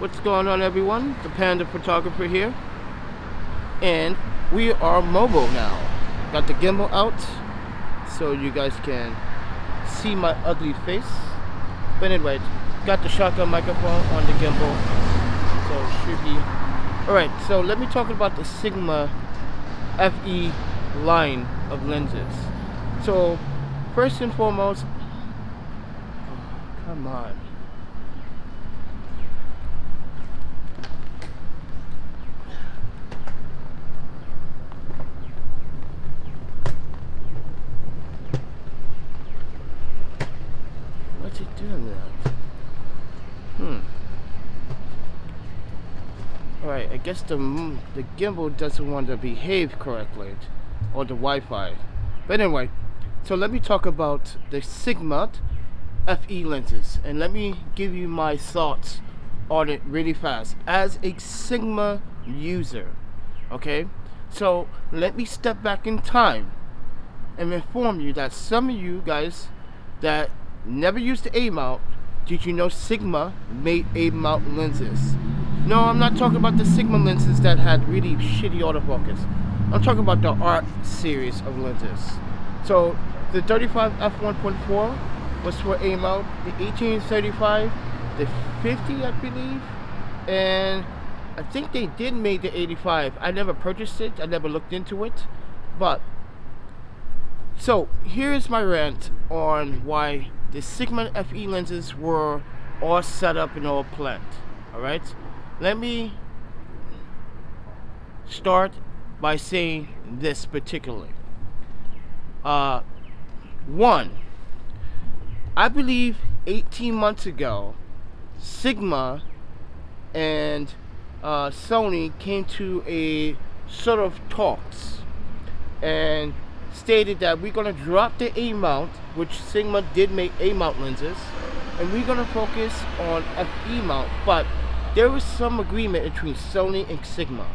What's going on, everyone? The Panda Photographer here, and we are mobile now. Got the gimbal out so you guys can see my ugly face. But anyway, got the shotgun microphone on the gimbal, so it should be alright. So let me talk about the Sigma FE line of lenses. So first and foremost, come on. What's it doing that? Alright, I guess the gimbal doesn't want to behave correctly, or the Wi-Fi. But anyway, so let me talk about the Sigma FE lenses, and let me give you my thoughts on it really fast as a Sigma user. Okay, so let me step back in time and inform you that some of you guys that never used the A mount, did you know Sigma made A mount lenses? No, I'm not talking about the Sigma lenses that had really shitty autofocus. I'm talking about the art series of lenses. So the 35 f1.4 was for A mount, the 1835, the 50 I believe, and I think they did make the 85. I never purchased it, I never looked into it, but so here's my rant on why the Sigma FE lenses were all set up and all planned. Alright, let me start by saying this particularly. One, I believe 18 months ago, Sigma and Sony came to a sort of talks and stated that we're going to drop the A mount, which Sigma did make A mount lenses, and we're going to focus on FE mount. But there was some agreement between Sony and Sigma.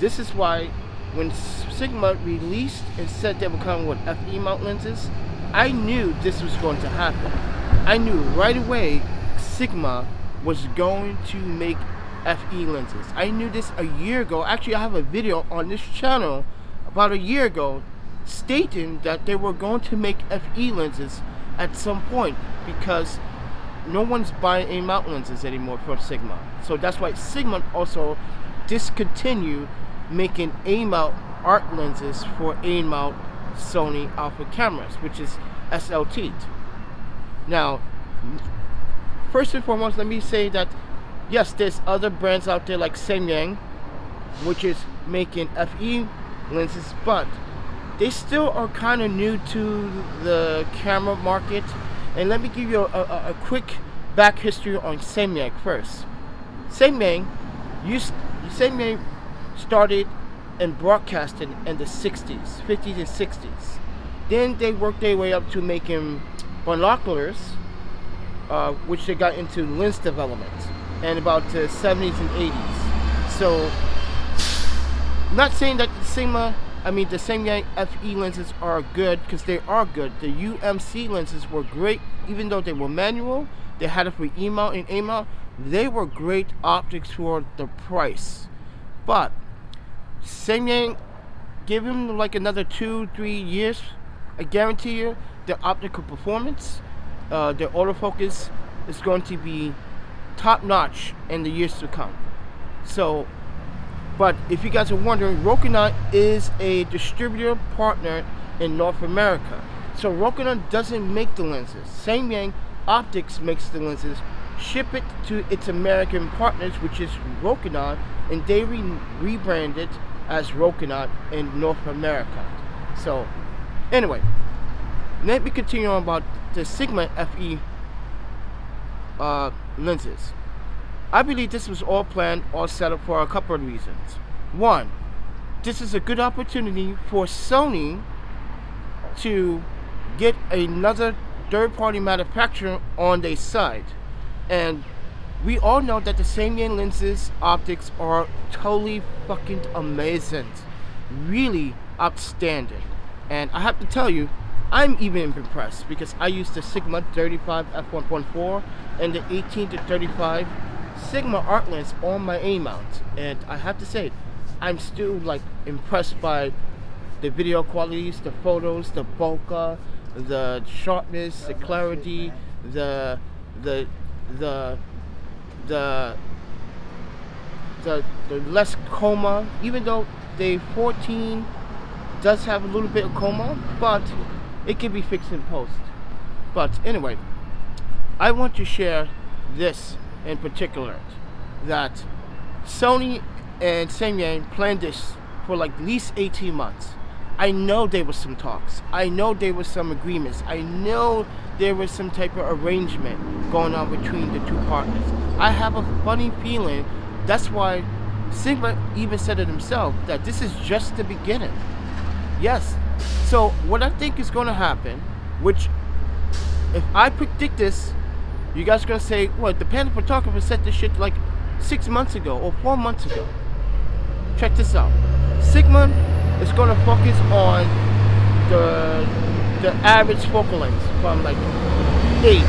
This is why when Sigma released and said they were coming with FE mount lenses, I knew this was going to happen. I knew right away Sigma was going to make FE lenses. I knew this a year ago. Actually, I have a video on this channel about a year ago stating that they were going to make FE lenses at some point, because no one's buying A mount lenses anymore from Sigma. So that's why Sigma also discontinued making A mount art lenses for A mount Sony Alpha cameras, which is SLT. Now, first and foremost, let me say that yes, there's other brands out there like Samyang, which is making FE lenses, but they still are kind of new to the camera market. And let me give you a quick back history on Samyang first. Samyang started and broadcasting in the 60s, 50s and 60s. Then they worked their way up to making binoculars, which they got into lens development in about the 70s and 80s. So, not saying that the Samyang FE lenses are good, because they are good. The UMC lenses were great, even though they were manual. They had it for E mount and A mount. They were great optics for the price. But Samyang, give him like another 2-3 years, I guarantee you the optical performance, the autofocus is going to be top notch in the years to come. So, but if you guys are wondering, Rokinon is a distributor partner in North America. So Rokinon doesn't make the lenses. Samyang Optics makes the lenses, ship it to its American partners, which is Rokinon, and they rebrand it as Rokinon in North America. So anyway, let me continue on about the Sigma FE lenses. I believe this was all planned, all set up for a couple of reasons. One, this is a good opportunity for Sony to get another third-party manufacturer on their side. And we all know that the Samyang lenses optics are totally fucking amazing. Really outstanding. And I have to tell you, I'm even impressed because I used the Sigma 35 f1.4 and the 18 to 35 Sigma art lens on my A mount, and I have to say, I'm still like impressed by the video qualities, the photos, the bokeh, the sharpness, the clarity, the less coma, even though the 14 does have a little bit of coma, but it can be fixed in post. But anyway, I want to share this in particular, that Sony and Samyang planned this for like at least 18 months. I know there was some talks. I know there was some agreements. I know there was some type of arrangement going on between the two partners. I have a funny feeling that's why Sigma even said it himself, that this is just the beginning. Yes. So what I think is going to happen, which if I predict this, you guys are going to say, what, the Panda Photographer said this shit like 6 months ago or 4 months ago. Check this out. Sigma is going to focus on the average focal length from like 8,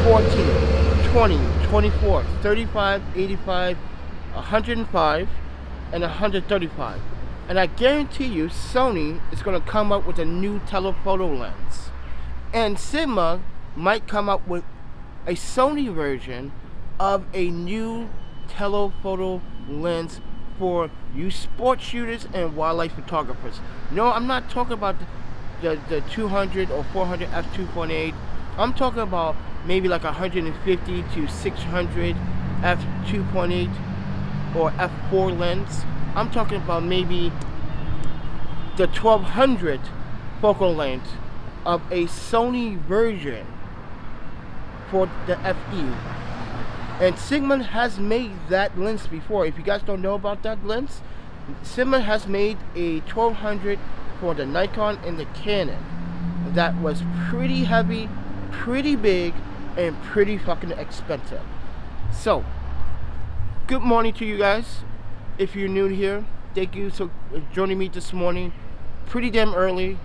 14, 20, 24, 35, 85, 105, and 135. And I guarantee you Sony is going to come up with a new telephoto lens. And Sigma might come up with a Sony version of a new telephoto lens for you sports shooters and wildlife photographers. No, I'm not talking about the 200 or 400 f2.8. I'm talking about maybe like 150 to 600 f2.8 or f4 lens. I'm talking about maybe the 1200 focal length of a Sony version for the FE. And Sigma has made that lens before. If you guys don't know about that lens, Sigma has made a 1200 for the Nikon and the Canon that was pretty heavy, pretty big, and pretty fucking expensive. So, good morning to you guys. If you're new here, thank you for joining me this morning. Pretty damn early.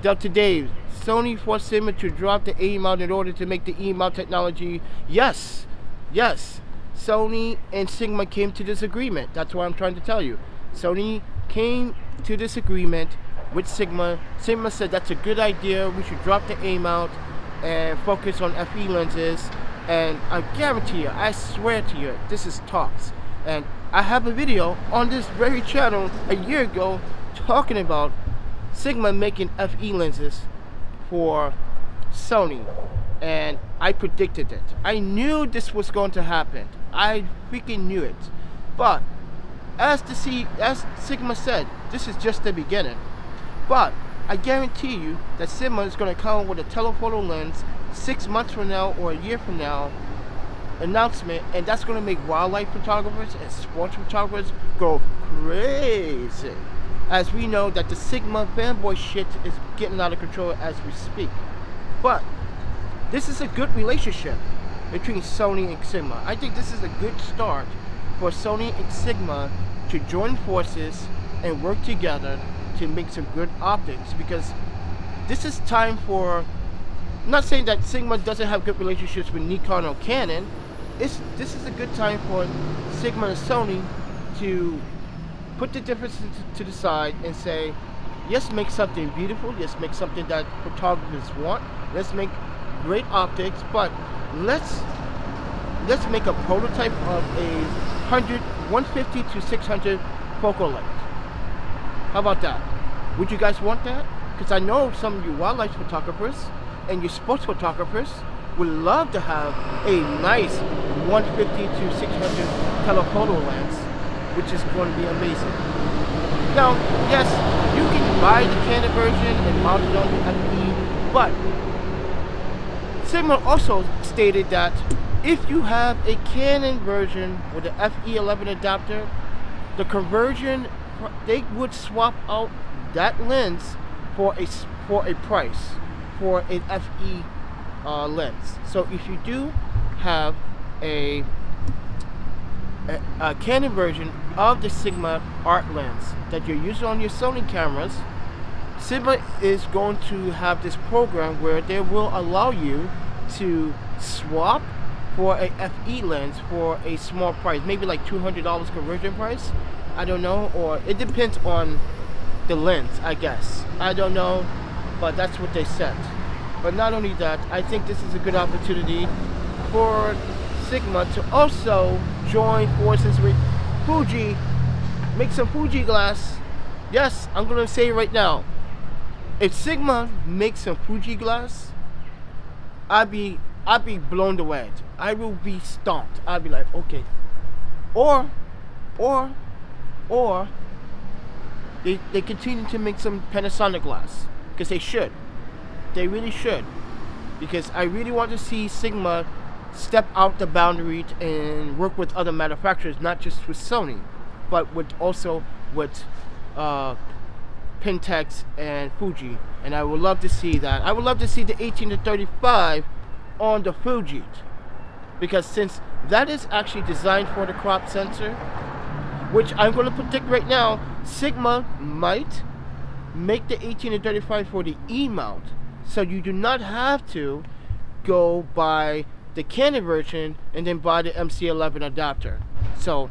Dr. Dave, Sony forced Sigma to drop the A mount in order to make the E mount technology. Yes, Sony and Sigma came to this agreement. That's what I'm trying to tell you. Sony came to this agreement with Sigma. Sigma said that's a good idea. We should drop the A mount and focus on FE lenses. And I guarantee you, I swear to you, this is talks. And I have a video on this very channel a year ago talking about Sigma making FE lenses for Sony, and I predicted it. I knew this was going to happen. I freaking knew it. But as Sigma said, this is just the beginning. But I guarantee you that Sigma is going to come with a telephoto lens 6 months from now or a year from now announcement, and that's going to make wildlife photographers and sports photographers go crazy, as we know that the Sigma fanboy shit is getting out of control as we speak. But this is a good relationship between Sony and Sigma. I think this is a good start for Sony and Sigma to join forces and work together to make some good optics, because this is time for, I'm not saying that Sigma doesn't have good relationships with Nikon or Canon. This is a good time for Sigma and Sony to put the differences to the side and say, let's make something beautiful, let's make something that photographers want, let's make great optics, but let's make a prototype of a 150 to 600 focal length. How about that? Would you guys want that? Because I know some of you wildlife photographers and your sports photographers would love to have a nice 150 to 600 telephoto lens, which is going to be amazing. Now, yes, you can buy the Canon version and mount it on the FE, but Sigma also stated that if you have a Canon version with an FE11 adapter, the conversion, they would swap out that lens for a price for an FE lens. So if you do have a Canon version of the Sigma art lens that you're using on your Sony cameras, Sigma is going to have this program where they will allow you to swap for a FE lens for a small price, maybe like $200 conversion price. I don't know, or it depends on the lens, I guess. I don't know, but that's what they said. But not only that, I think this is a good opportunity for Sigma to also join forces with Fuji, make some Fuji glass. Yes, I'm gonna say right now, if Sigma makes some Fuji glass, I'd be blown away. I will be stomped. I'd be like, okay. Or they continue to make some Panasonic glass, because they should. They really should, because I really want to see Sigma step out the boundary and work with other manufacturers, not just with Sony, but also with Pentax and Fuji. And I would love to see that. I would love to see the 18 to 35 on the Fuji, because since that is actually designed for the crop sensor, which I'm going to predict right now, Sigma might make the 18 to 35 for the E mount, so you do not have to go buy the Canon version and then buy the MC11 adapter. So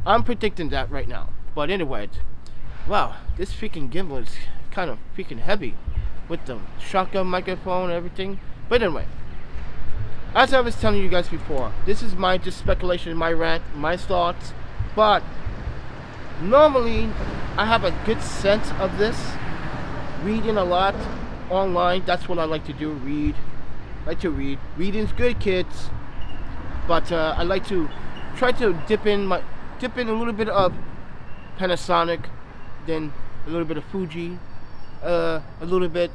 I'm predicting that right now. But anyway, wow, this freaking gimbal is kind of freaking heavy with the shotgun microphone and everything. But anyway, as I was telling you guys before, this is my just speculation, my rant, my thoughts. But normally I have a good sense of this, reading a lot online. That's what I like to do, read. I like to read. Reading's good, kids. But I like to try to dip in a little bit of Panasonic, then a little bit of Fuji, a little bit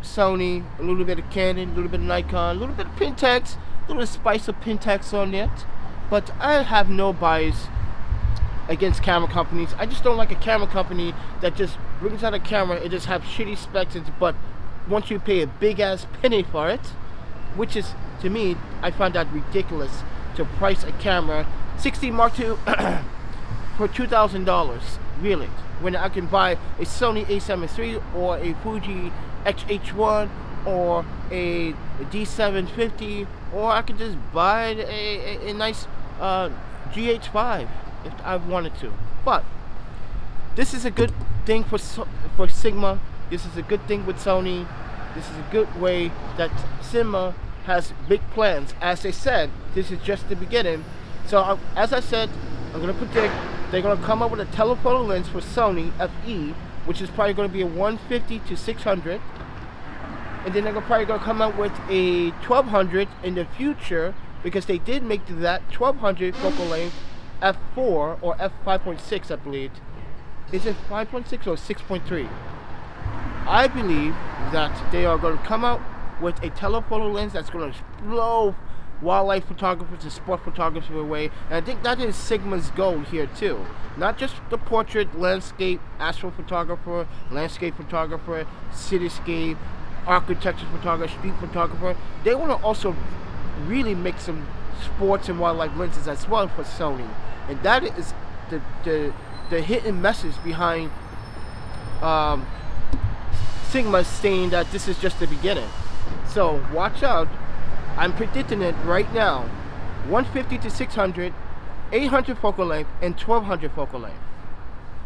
Sony, a little bit of Canon, a little bit of Nikon, a little bit of Pentax, a little spice of Pentax on it. But I have no bias against camera companies. I just don't like a camera company that just brings out a camera and just have shitty specs, but once you pay a big ass penny for it, which is, to me, I find that ridiculous to price a camera 60 Mark II for $2,000, really, when I can buy a Sony a7 III or a Fuji X-H1 or a D750, or I could just buy a nice GH5 if I wanted to. But this is a good thing for Sigma. This is a good thing with Sony. This is a good way that Sigma has big plans. As they said, this is just the beginning. So as I said, I'm going to predict they're going to come up with a telephoto lens for Sony FE, which is probably going to be a 150 to 600. And then they're probably going to come out with a 1200 in the future, because they did make that 1200 focal length f4 or f5.6, I believe. Is it 5.6 or 6.3? I believe that they are going to come out with a telephoto lens that's going to blow wildlife photographers and sport photographers away. And I think that is Sigma's goal here too. Not just the portrait, landscape, astrophotographer, landscape photographer, cityscape, architecture photographer, street photographer. They want to also really make some sports and wildlife lenses as well for Sony. And that is the hidden message behind Sigma saying that this is just the beginning. So watch out. I'm predicting it right now. 150 to 600, 800 focal length, and 1200 focal length.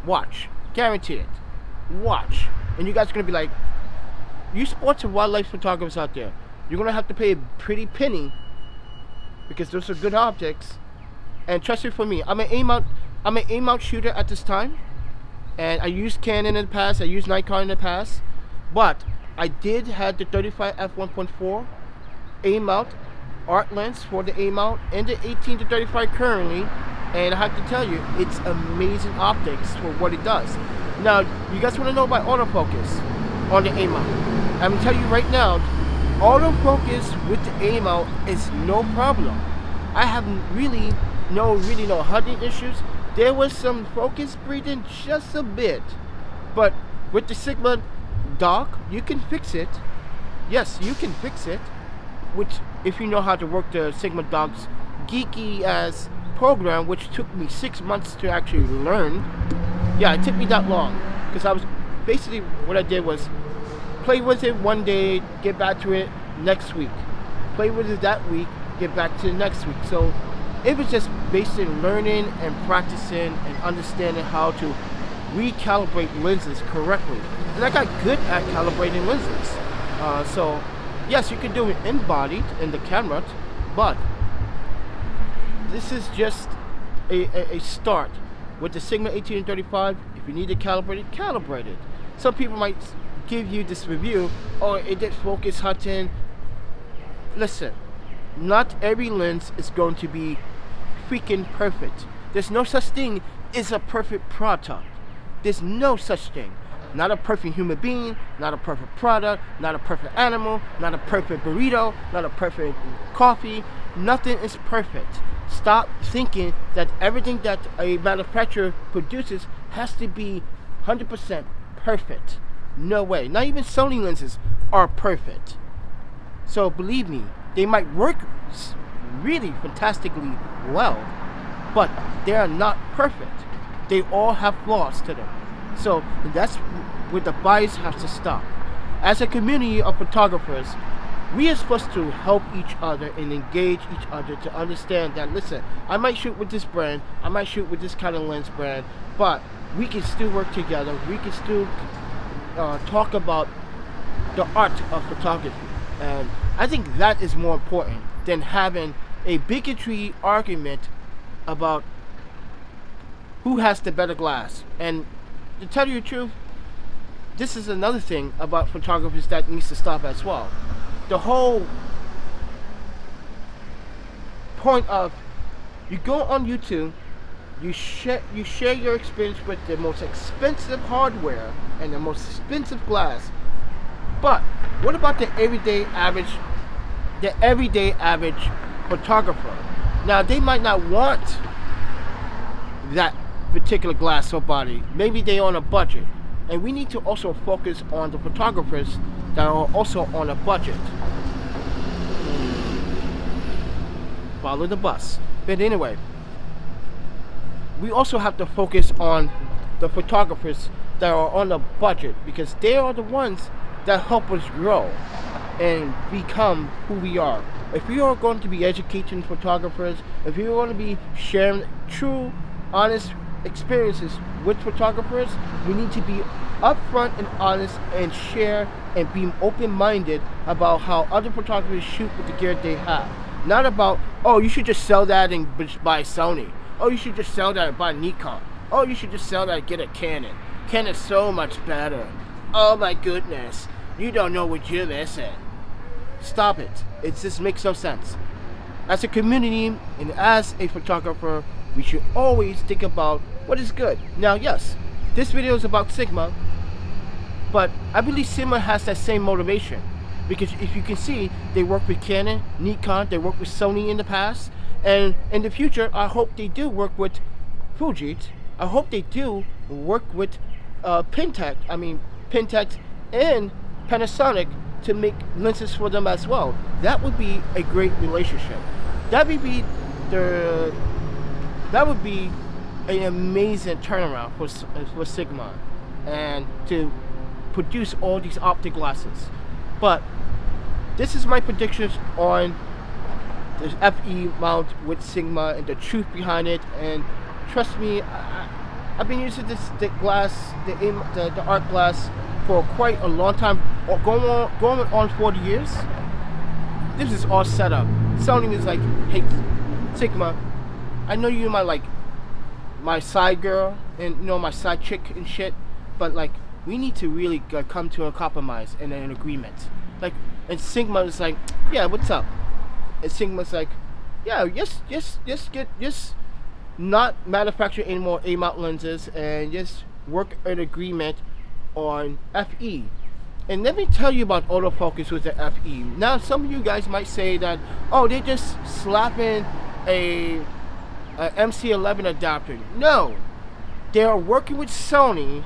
Watch. Guarantee it. Watch. And you guys are going to be like, you sports and wildlife photographers out there, you're going to have to pay a pretty penny, because those are good optics. And trust me, for me, I'm an aim-out shooter at this time. And I used Canon in the past, I used Nikon in the past. But I did have the 35 f1.4 aim-out art lens for the aim-out, and the 18 to 35 currently. And I have to tell you, it's amazing optics for what it does. Now, you guys want to know about autofocus on the aim-out. I'm going to tell you right now, autofocus with the aim-out is no problem. I have really no hunting issues. There was some focus breathing just a bit, but with the Sigma dock, you can fix it. Yes, you can fix it, which, if you know how to work the Sigma dock's geeky as program, which took me 6 months to actually learn. Yeah, it took me that long, because I was basically, what I did was play with it one day, get back to it next week, play with it that week, get back to next week. So it was just based in learning and practicing and understanding how to recalibrate lenses correctly. And I got good at calibrating lenses. So yes, you can do it embodied in the camera, but this is just a start. With the Sigma 18-35, if you need to calibrate it, calibrate it. Some people might give you this review, oh, it did focus hunting. Listen, not every lens is going to be freaking perfect. There's no such thing as a perfect product. There's no such thing. Not a perfect human being, not a perfect product, not a perfect animal, not a perfect burrito, not a perfect coffee. Nothing is perfect. Stop thinking that everything that a manufacturer produces has to be 100% perfect. No way. Not even Sony lenses are perfect. So believe me, they might work really fantastically well, but they are not perfect. They all have flaws to them. So that's where the bias has to stop. As a community of photographers, we are supposed to help each other and engage each other to understand that, listen, I might shoot with this brand, I might shoot with this kind of lens brand, but we can still work together. We can still talk about the art of photography. And I think that is more important than having a bigotry argument about who has the better glass. And to tell you the truth, this is another thing about photographers that needs to stop as well. The whole point of, you go on YouTube, you share your experience with the most expensive hardware and the most expensive glass, but what about the everyday average photographer? Now, they might not want that particular glass or body. Maybe they're on a budget, and we need to also focus on the photographers that are also on a budget. Follow the bus. But anyway, we also have to focus on the photographers that are on a budget, because they are the ones that help us grow and become who we are. If we are going to be educating photographers, if we are going to be sharing true, honest experiences with photographers, we need to be upfront and honest and share and be open-minded about how other photographers shoot with the gear they have. Not about, oh, you should just sell that and buy Sony. Oh, you should just sell that and buy Nikon. Oh, you should just sell that and get a Canon. Canon's so much better. Oh my goodness, you don't know what you're missing. Stop it. It just makes no sense. As a community and as a photographer, we should always think about what is good. Now, yes, this video is about Sigma, but I believe Sigma has that same motivation, because if you can see, they work with Canon, Nikon, they work with Sony in the past, and in the future, I hope they do work with Fuji. I hope they do work with Pentax and Panasonic to make lenses for them as well. That would be a great relationship. That would be an amazing turnaround for Sigma, and to produce all these optic glasses. But this is my predictions on the FE mount with Sigma and the truth behind it. And trust me, I've been using the art glass for quite a long time, going on 40 years. This is all set up. Sony was like, hey Sigma, I know you're my side girl and my side chick and shit, but like, we need to really come to a compromise and an agreement. Like, and Sigma is like, yeah, what's up? And Sigma's like, yeah, just not manufacture any more A-mount lenses and just work an agreement on FE. And let me tell you about autofocus with the FE. Now, some of you guys might say that, oh, they're just slapping a MC11 adapter. No, they are working with Sony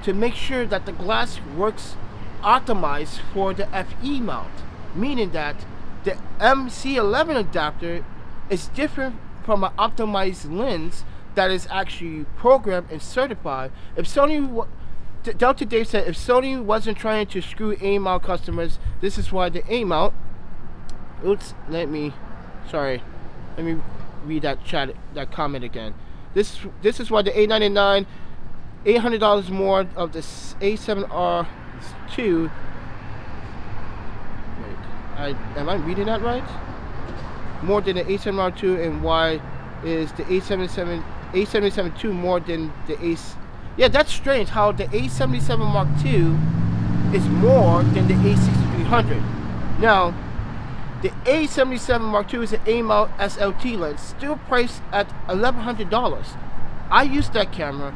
to make sure that the glass works optimized for the FE mount, meaning that the MC11 adapter is different from an optimized lens that is actually programmed and certified. If Sony, Delta Dave said, if Sony wasn't trying to screw A-mount customers, this is why the A-mount, oops, let me Sorry, let me read that comment again. This is why the $899, $800 more of the A7R2. Wait, am I reading that right? More than the A7R2, and why is the A77 II more than the Yeah, that's strange how the A77 Mark II is more than the A6300. Now, the A77 Mark II is an A-mount SLT lens, still priced at $1,100. I use that camera.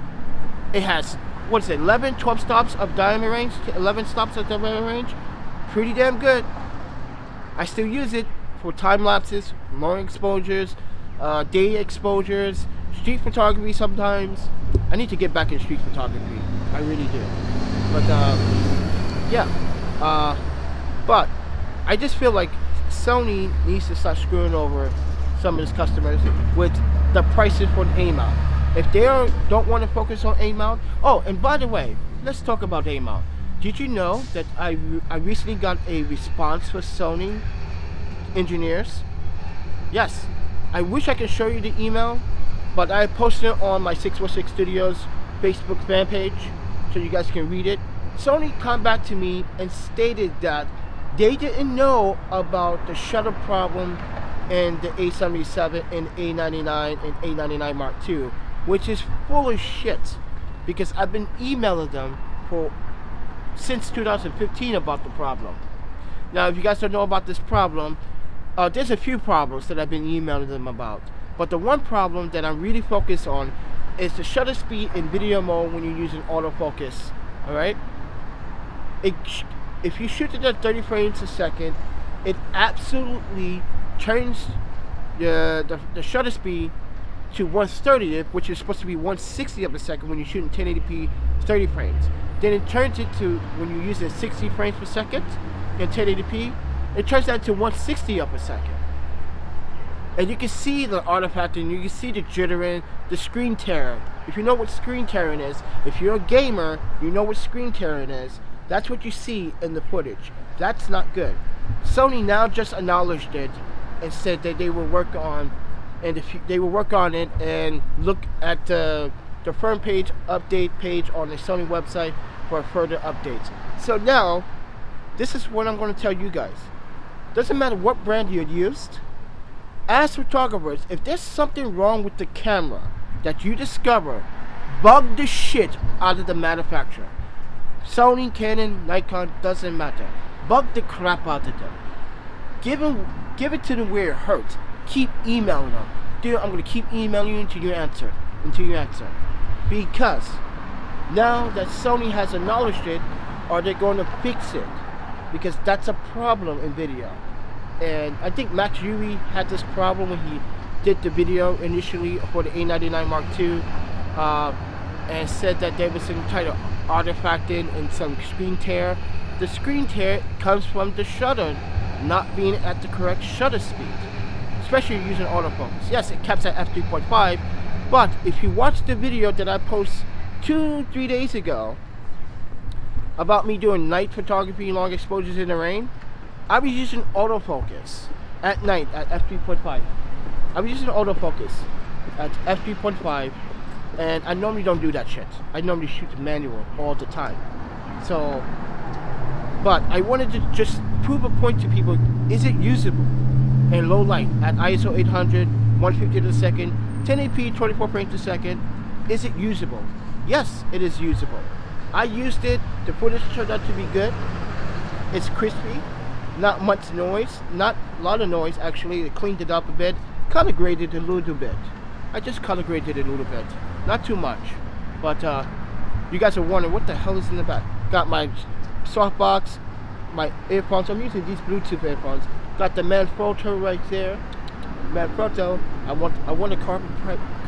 It has, 12 stops of diameter range, 11 stops of diameter range. Pretty damn good. I still use it for time lapses, long exposures, day exposures, street photography sometimes. I need to get back in street photography. I really do. But yeah. But I just feel like Sony needs to start screwing over some of its customers with the prices for an A-mount. If they don't want to focus on A-mount. Oh, and by the way, let's talk about A-mount. Did you know that I recently got a response for Sony engineers? Yes. I wish I could show you the email, but I posted it on my 616 Studios Facebook fan page so you guys can read it. Sony come back to me and stated that they didn't know about the shutter problem in the A77 and A99 and A99 Mark II, which is full of shit, because I've been emailing them since 2015 about the problem. Now, if you guys don't know about this problem, there's a few problems that I've been emailing them about, but the one problem that I'm really focused on is the shutter speed in video mode when you're using autofocus. Alright? If you shoot it at 30 frames a second, it absolutely turns the shutter speed to 1/30th, which is supposed to be 1/60th of a second when you're shooting 1080p 30 frames. Then it turns it to, when you're using 60 frames per second in 1080p, it turns that to 1/60th of a second. And you can see the artifact, and you can see the jittering, the screen tearing. If you know what screen tearing is, if you're a gamer, you know what screen tearing is. That's what you see in the footage. That's not good. Sony now just acknowledged it and said that they will work on, it and look at the firm page update page on the Sony website for further updates. So now, this is what I'm going to tell you guys. Doesn't matter what brand you used. As photographers, if there's something wrong with the camera that you discover, bug the shit out of the manufacturer. Sony, Canon, Nikon, doesn't matter. Bug the crap out of them. Give it to them where it hurts. Keep emailing them. Dude, I'm gonna keep emailing you until you answer. Because now that Sony has acknowledged it, are they going to fix it? Because that's a problem in video. And I think Max Yuri had this problem when he did the video initially for the A99 Mark II, and said that there was some type of artifact and some screen tear. The screen tear comes from the shutter not being at the correct shutter speed, especially using autofocus. Yes, it caps at f3.5, but if you watch the video that I posted 2-3 days ago about me doing night photography, long exposures in the rain, I was using autofocus at night at f3.5. I was using autofocus at f3.5, and I normally don't do that shit. I normally shoot manual all the time. So, but I wanted to just prove a point to people. Is it usable in low light at ISO 800, 150 to the second, 1080p, 24 frames a second? Is it usable? Yes, it is usable. I used it. The footage turned out to be good. It's crispy. Not much noise, not a lot of noise actually. It cleaned it up a bit, color graded a little bit. I just color graded it a little bit, not too much. But you guys are wondering what the hell is in the back. Got my softbox, my earphones. I'm using these Bluetooth earphones. Got the Manfrotto right there. Manfrotto. I want a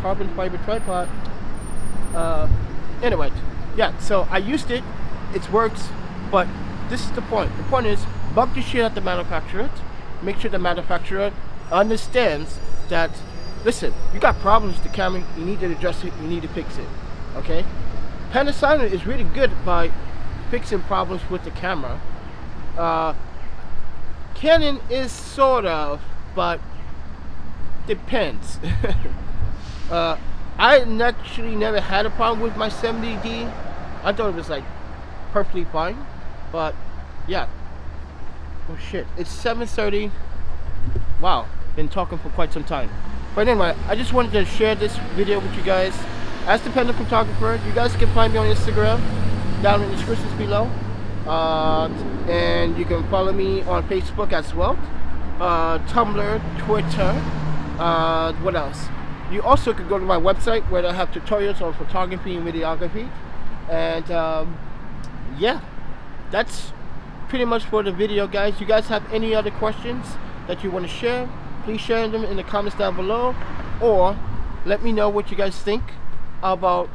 carbon fiber tripod. Anyway, yeah. So I used it. It works, but this is the point. The point is, bug the shit at the manufacturer. Make sure the manufacturer understands that, listen, you got problems with the camera, you need to adjust it, you need to fix it. Okay? Panasonic is really good by fixing problems with the camera. Canon is sort of, but depends. I actually never had a problem with my 70D. I thought it was like perfectly fine, but yeah. Oh shit, it's 7:30. Wow, been talking for quite some time. But anyway, I just wanted to share this video with you guys. As ThePandaPhotographer, you guys can find me on Instagram down in the descriptions below. And you can follow me on Facebook as well. Tumblr, Twitter, what else? You also could go to my website where I have tutorials on photography and videography. And yeah, that's pretty much for the video, guys. You guys have any other questions that you want to share, please share them in the comments down below, or let me know what you guys think about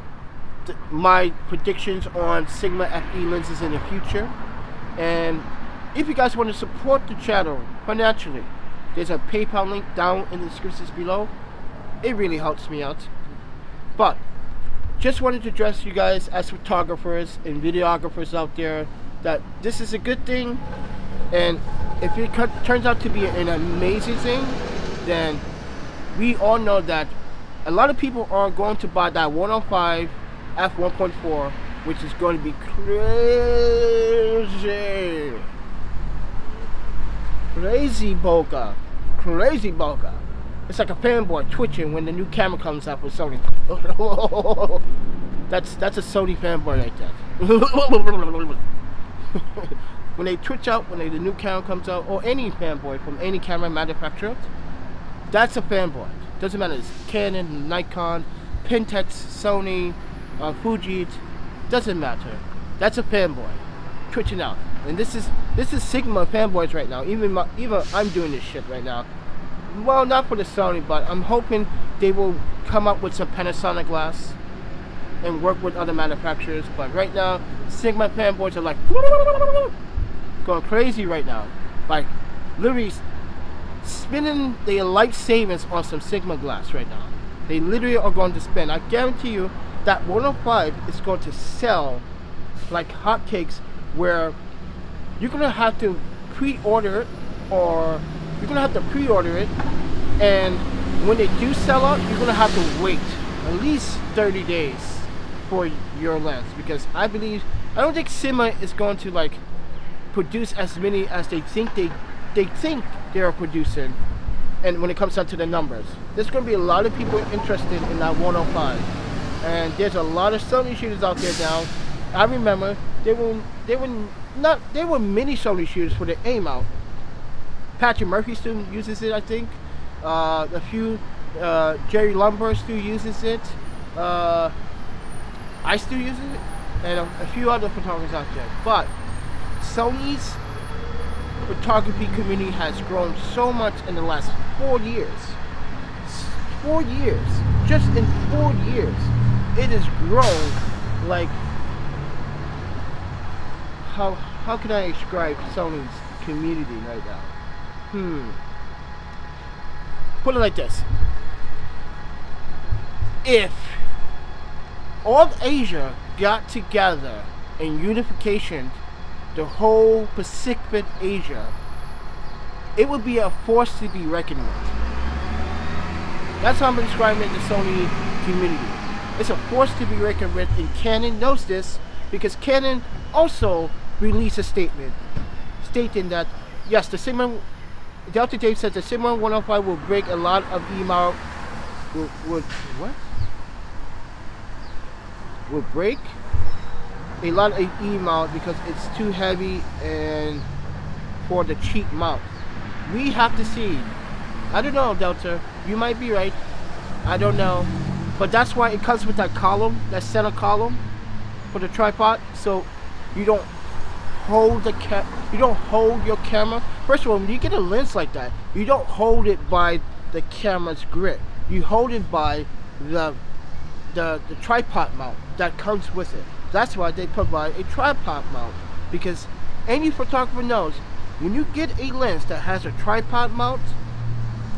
my predictions on Sigma FE lenses in the future. And if you guys want to support the channel financially, there's a PayPal link down in the descriptions below. It really helps me out. But just wanted to address you guys as photographers and videographers out there that this is a good thing, and if it turns out to be an amazing thing, then we all know that a lot of people are going to buy that 105 f1.4, which is going to be crazy bokeh. It's like a fanboy twitching when the new camera comes out with Sony. That's a Sony fanboy right there. When they twitch out when the new camera comes out, or any fanboy from any camera manufacturer, that's a fanboy. Doesn't matter, it's Canon, Nikon, Pentax, Sony, Fuji, doesn't matter. That's a fanboy twitching out. And this is Sigma fanboys right now. Even I'm doing this shit right now. Well, not for the Sony, but I'm hoping they will come up with some Panasonic glass and work with other manufacturers. But right now, Sigma fanboys are like going crazy right now, like literally spending their life savings on some Sigma glass right now. They literally are going to spend. I guarantee you that 105 is going to sell like hotcakes, where you're gonna have to pre-order it, or you're gonna have to pre-order it, and when they do sell out, you're gonna have to wait at least 30 days for your lens, because I don't think Sigma is going to like produce as many as they think they are producing. And when it comes down to the numbers, there's going to be a lot of people interested in that 105, and there's a lot of Sony shooters out there now. I remember they were mini Sony shooters for the A mount. Patrick Murphy still uses it, I think. A few Jerry Lumber still uses it. I still use it, and a few other photographers out there. But Sony's photography community has grown so much in the last 4 years. 4 years. Just in 4 years, it has grown like, how can I describe Sony's community right now? Put it like this. If all of Asia got together in unification, the whole Pacific Asia, it would be a force to be reckoned with. That's how I'm describing it, the Sony community. It's a force to be reckoned with, and Canon knows this, because Canon also released a statement stating that yes, the Sigma Delta Dave said the Sigma 105 will break a lot of E-mount. Will break a lot of E-mount because it's too heavy and for the cheap mount. We have to see. I don't know, Delta. You might be right. I don't know. But that's why it comes with that column, that center column for the tripod, so you don't hold your camera. First of all, when you get a lens like that, you don't hold it by the camera's grip. You hold it by the tripod mount that comes with it. That's why they provide a tripod mount, because any photographer knows when you get a lens that has a tripod mount,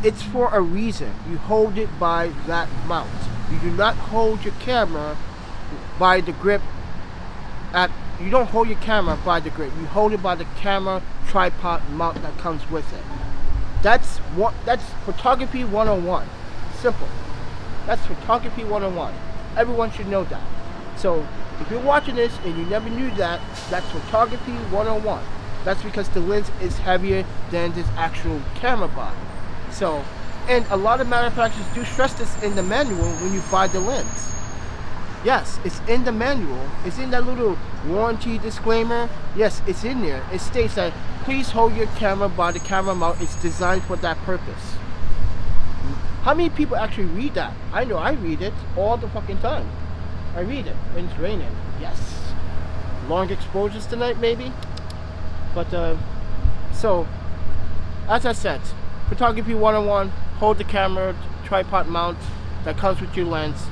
it's for a reason. You hold it by that mount. You do not hold your camera by the grip you don't hold your camera by the grip. You hold it by the camera tripod mount that comes with it. That's photography 101. Simple. That's photography 101. Everyone should know that. So if you're watching this and you never knew that, that's photography 101. That's because the lens is heavier than this actual camera body. So, and a lot of manufacturers do stress this in the manual when you buy the lens. Yes, it's in the manual. It's in that little warranty disclaimer. Yes, it's in there. It states that please hold your camera by the camera mount. It's designed for that purpose. How many people actually read that? I know I read it all the fucking time. I read it when it's raining. Yes. Long exposures tonight, maybe. But, so, as I said, photography 101, hold the camera, tripod mount that comes with your lens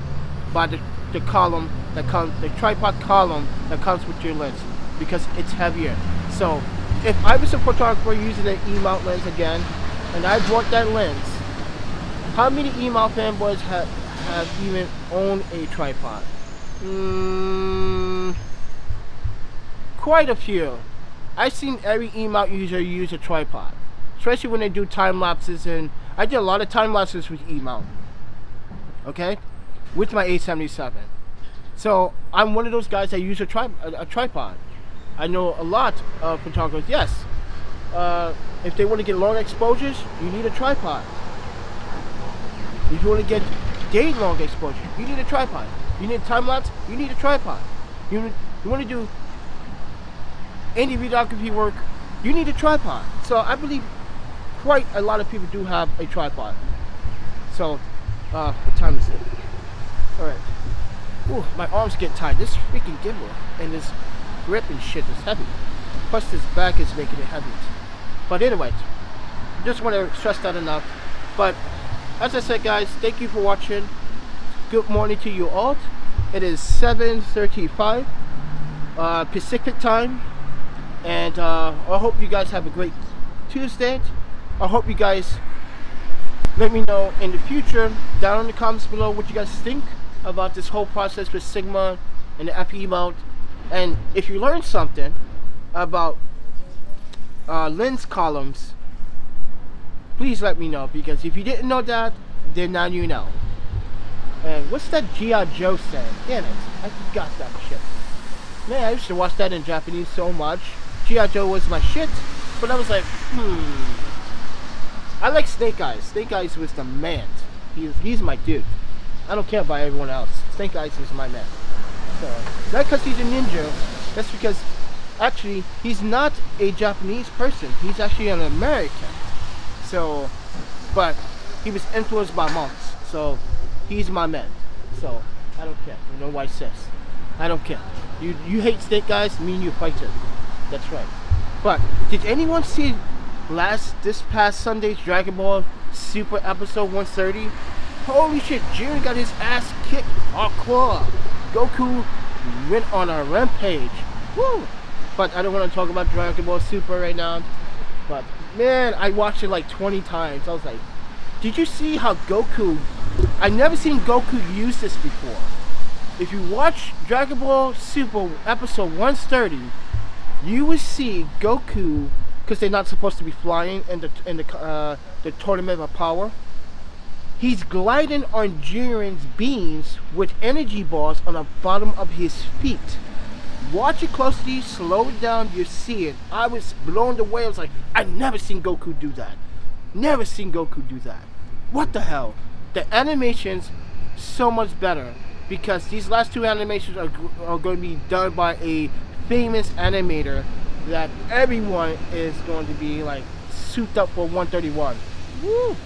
by the column that comes, the tripod column that comes with your lens, because it's heavier. So if I was a photographer using an E-mount lens again, and I bought that lens, how many E-mount fanboys have even owned a tripod? Quite a few. I've seen every E-mount user use a tripod, especially when they do time lapses, and I did a lot of time lapses with E-mount. Okay, with my A77. So I'm one of those guys that use a tripod. I know a lot of photographers. Yes, if they want to get long exposures, you need a tripod. If you want to get day long exposure, you need a tripod. You need a time lapse, you need a tripod. You want to do any videography work, you need a tripod. So I believe quite a lot of people do have a tripod. So what time is it? Alright. Ooh, my arms get tired. This freaking gimbal and this grip and shit is heavy. Plus this back is making it heavy. But anyway, just want to stress that enough. But as I said, guys, thank you for watching. Good morning to you all. It is 7:35 Pacific time. And I hope you guys have a great Tuesday. I hope you guys let me know in the future down in the comments below what you guys think about this whole process with Sigma and the FE mount. And if you learned something about lens columns, please let me know, because if you didn't know that, then now you know. And what's that G.I. Joe saying? Damn it, I forgot that shit. Man, I used to watch that in Japanese so much. G.I. Joe was my shit, but I was like, I like Snake Eyes. Snake Eyes was the man. He's my dude. I don't care about everyone else. Snake Eyes is my man. So, not because he's a ninja, that's because actually he's not a Japanese person. He's actually an American. So, but he was influenced by monks. So, he's my man. So, I don't care. You know why, sis? I don't care. You hate Snake Eyes, me and you fight it. That's right. But did anyone see this past Sunday's Dragon Ball Super episode 130? Holy shit, Jiren got his ass kicked hardcore. Goku went on a rampage. Woo! But I don't want to talk about Dragon Ball Super right now. But man, I watched it like 20 times. I was like, did you see how Goku, I never seen Goku use this before. If you watch Dragon Ball Super episode 130, you will see Goku, because they're not supposed to be flying in the tournament of power. He's gliding on Jiren's beams with energy balls on the bottom of his feet. Watch it closely, slow it down, you see it. I was blown away. I was like, I never seen Goku do that. Never seen Goku do that. What the hell? The animation's so much better, because these last two animations are going to be done by a famous animator that everyone is going to be like souped up for 131. Woo!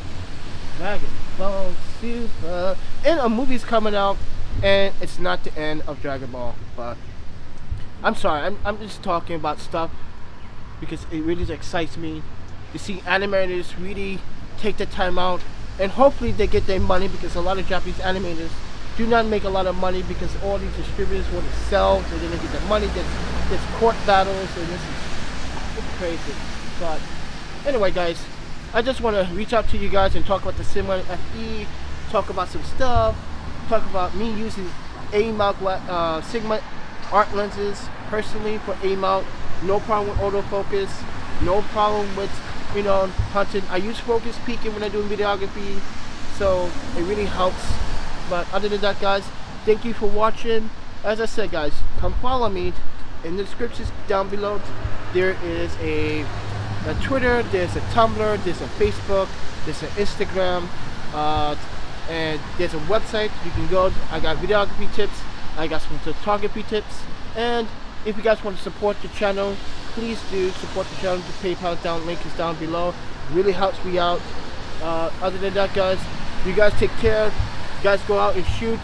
Dragon Ball Super. And a movie's coming out, and it's not the end of Dragon Ball, but I'm sorry, I'm just talking about stuff because it really excites me to see animators really take the time out, and hopefully they get their money, because a lot of Japanese animators do not make a lot of money because all these distributors want to sell, so they don't get the money. There's court battles, and it's crazy. But anyway, guys, I just want to reach out to you guys and talk about the Sigma FE, talk about some stuff, talk about me using A-mount Sigma art lenses personally for A-mount. No problem with autofocus, no problem with hunting. I use focus peaking when I'm doing videography, so it really helps. But other than that, guys, thank you for watching. As I said, guys, come follow me in the descriptions down below. There is a Twitter, there's a Tumblr, there's a Facebook, there's an Instagram, and there's a website you can go. I got videography tips, I got some photography tips, and if you guys want to support the channel, please do support the channel. The PayPal link is down below. It really helps me out. Other than that, guys, you guys take care. You guys go out and shoot.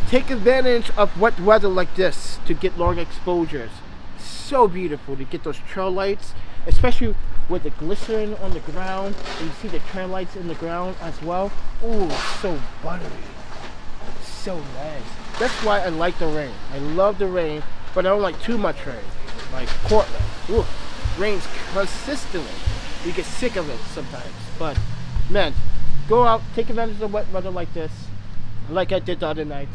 Take advantage of wet weather like this to get long exposures. So beautiful to get those trail lights, especially with the glycerin on the ground, and you see the trail lights in the ground as well. Oh, so buttery, so nice. That's why I like the rain. I love the rain, but I don't like too much rain. Like Portland, ooh, rains consistently. You get sick of it sometimes. But man, go out, take advantage of the wet weather like this, like I did the other night.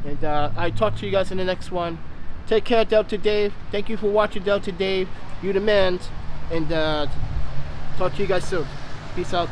And I talk to you guys in the next one. Take care, Delta Dave. Thank you for watching, Delta Dave. You the man. And talk to you guys soon. Peace out.